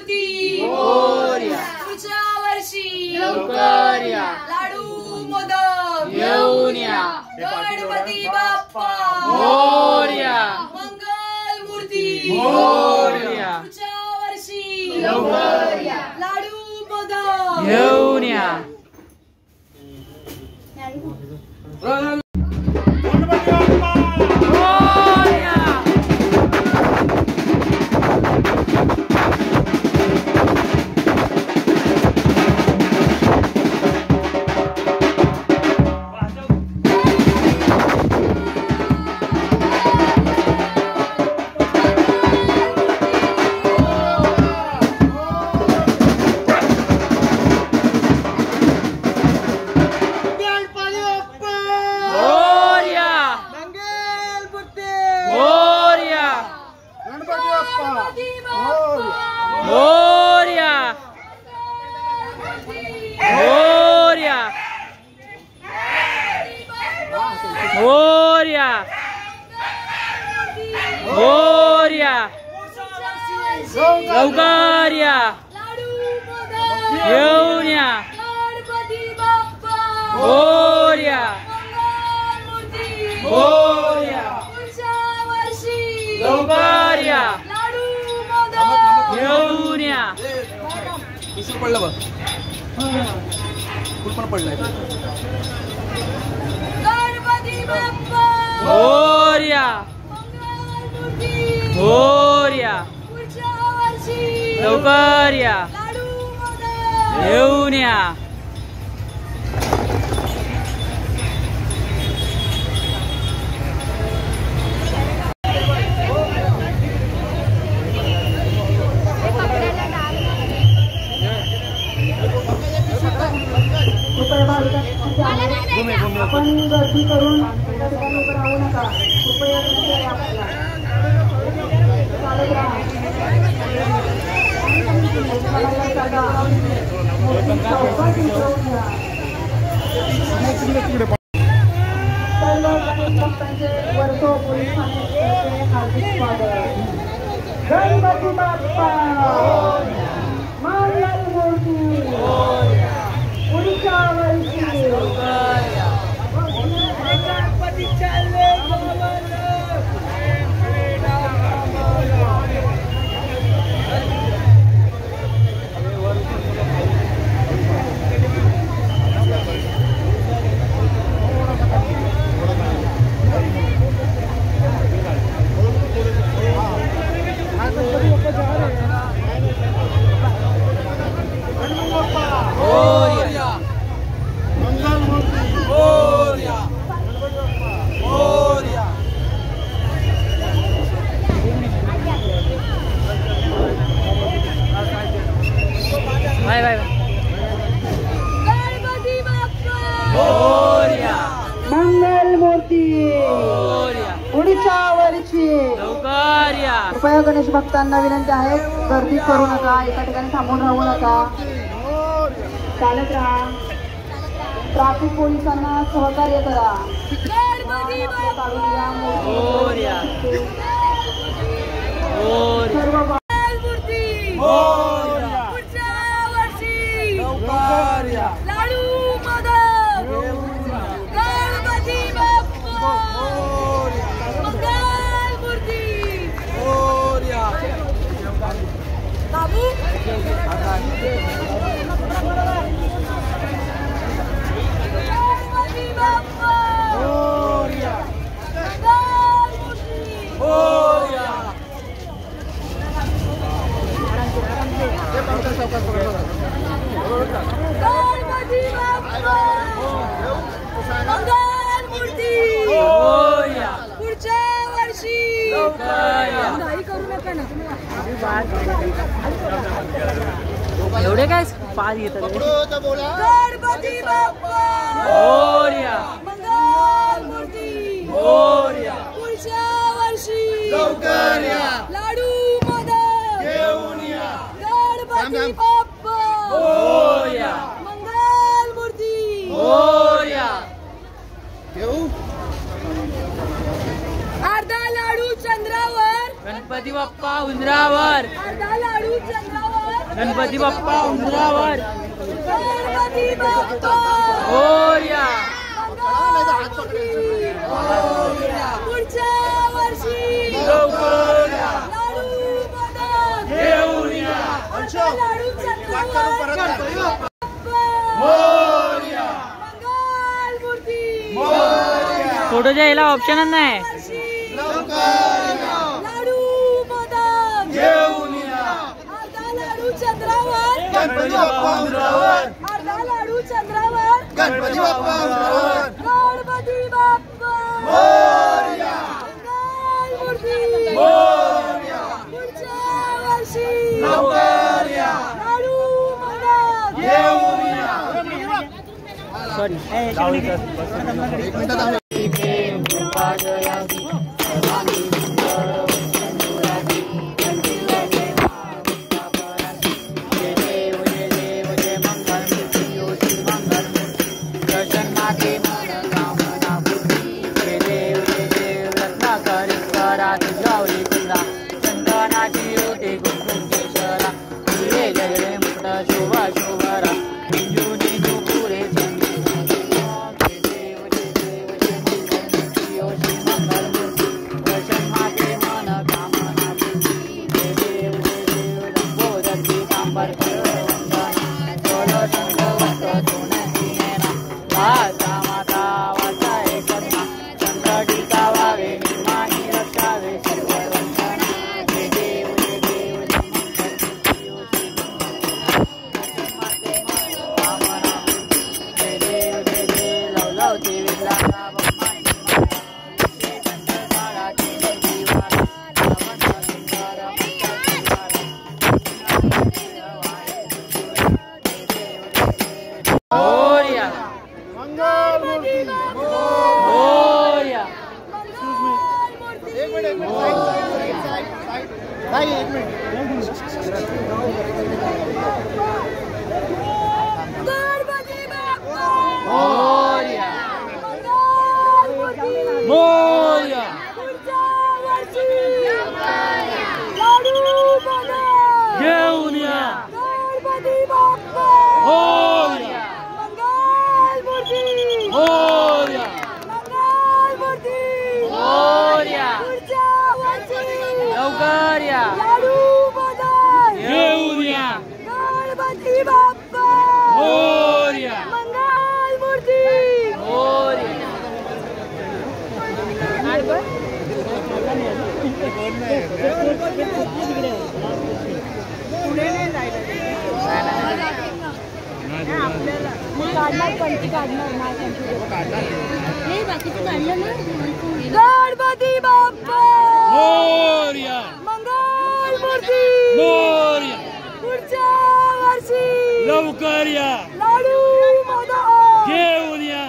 मूर्ती मोरया, पुढच्या वर्षी लवकर या, लाडू मोदक घेऊन या, गणपती बाप्पा मोरया, मंगल मूर्ती मोरया, पुढच्या वर्षी लवकर या, लाडू मोदक घेऊन या. लवकर या, घेऊन या, गणपती बाप्पा मोरया, मोरया, पुढच्या वर्षी लवकर या, लाडू मोदक घेऊन या. पडलं बघ, पण पडलंय. गणपती बाप्पा मोरया, मंगलमूर्ती मोरया, पुढच्या वर्षी लवकर या, लाडू मोदक घेऊन या. आपण गर्दी करून त्या ठिकाणी उभं राहू नका. कृपया चालत राहा. भक्तांचे वर्सो पोलीस ठाण्याचे हार्दिक स्वागत. गणपती बाप्पा मंगलमूर्ती पुढच्या वर्षी बाय बाय. गणपती बाप्पा मोरया, मंगलमूर्ती मोरया, पुढच्या वर्षी लवकर या. कृपया गणेश भक्तांना विनंती आहे, गर्दी करू नका, एका ठिकाणी थांबून राहू नका, चालत राहा. ट्रॅफिक पोलिसांना सहकार्य करा. गणपती काढून या. मोरया, मोरया, सर्व मूर्ती मोरया, पुढच्या वर्षी लवकर या. लाडू मोदक गणपती बाप्पा मंगलमूर्ती बाबू गणपती बाप्पा गणपती बाप्पा मंगलमूर्ती पुढच्या वर्षी घाई करू नका ना. एवढे काय पाच घेतात. गणपती बाप्पा मोरया, मंगलमूर्ती मोरया, पुढच्या वर्षी लवकर या, लाडू मोदक घेऊन या. गणपती बाप्पा मोरया, मंगलमूर्ती मोरया, अर्धा लाडू चंद्रावर गणपती बाप्पा उंदरावर, अर्धा लाडू चंद्रावर गणपती बाप्पा उंदरावर गणपती बाप्पा मोरया. पुढच्या वर्षी लवकर या. लाडू मोदक घेऊन या. लाडू चंद्रावर मोरया. मंगल मूर्ती मोरया. फोटोच्या ह्याला ऑप्शनच नाही. लाडू मोदक घेऊन या. अर्धा लाडू चंद्रावर गणपती बाप्पा उंदरावर अर्धा लाडू चंद्रावर गणपती बाप्पा उंदरावर गणपती बाप्पा मोरया. मंगल मूर्ती मोरया. पुढच्या वर्षी लवकर या. लाडू मोदक घेऊन या. गणपती बाप्पा मोरया. मंगल मूर्ती मोरया. पुढच्या वर्षी लाडू मोदक घेऊन या. गणपती बाप्पा मोरया. मंगल मूर्ती मोरया. मंगल मूर्ती मोरया. पुढच्या वर्षी लवकर या. लाडू मोदक घेऊन या. गणपती बाप्पा मोरया. मंगल मूर्ती मोरया. गणपती बाप्पा मोरया. मंगल मूर्ती मोरया. पुढच्या वर्षी लवकर या. लाडू मोदक घेऊन या.